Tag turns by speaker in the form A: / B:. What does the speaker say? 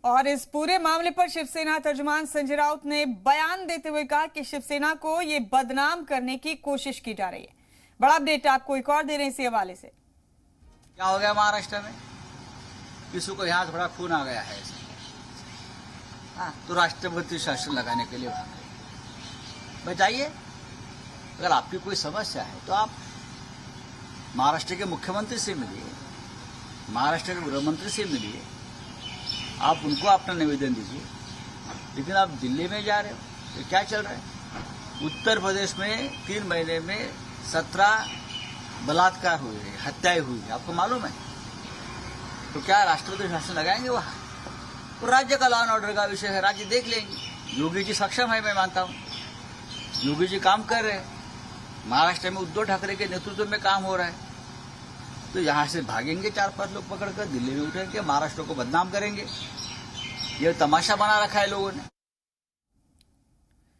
A: और इस पूरे मामले पर शिवसेना तर्जुमान संजय राउत ने बयान देते हुए कहा कि शिवसेना को ये बदनाम करने की कोशिश की जा रही है। बड़ा अपडेट आपको एक और दे रहे हैं इसी हवाले से।
B: क्या हो गया महाराष्ट्र में? किसी को यहाँ थोड़ा खून आ गया है तो राष्ट्रपति शासन लगाने के लिए भाग गए। बताइए, अगर आपकी कोई समस्या है तो आप महाराष्ट्र के मुख्यमंत्री से मिलिए, महाराष्ट्र के गृह मंत्री से मिलिए, आप उनको अपना निवेदन दीजिए। लेकिन आप दिल्ली में जा रहे हो, तो क्या चल रहा है? उत्तर प्रदेश में 3 महीने में 17 बलात्कार हुए, हत्याएं हुई, आपको मालूम है? तो क्या राष्ट्रपति शासन लगाएंगे वहां? तो राज्य का लॉ एंड ऑर्डर का विषय है, राज्य देख लेंगे। योगी जी सक्षम है, मैं मानता हूं। योगी जी काम कर रहे हैं, महाराष्ट्र में उद्धव ठाकरे के नेतृत्व में काम हो रहा है। तो यहां से भागेंगे 4-5 लोग पकड़कर, दिल्ली में उठेंगे, महाराष्ट्र को बदनाम करेंगे। ये तमाशा बना रखा है लोगों ने।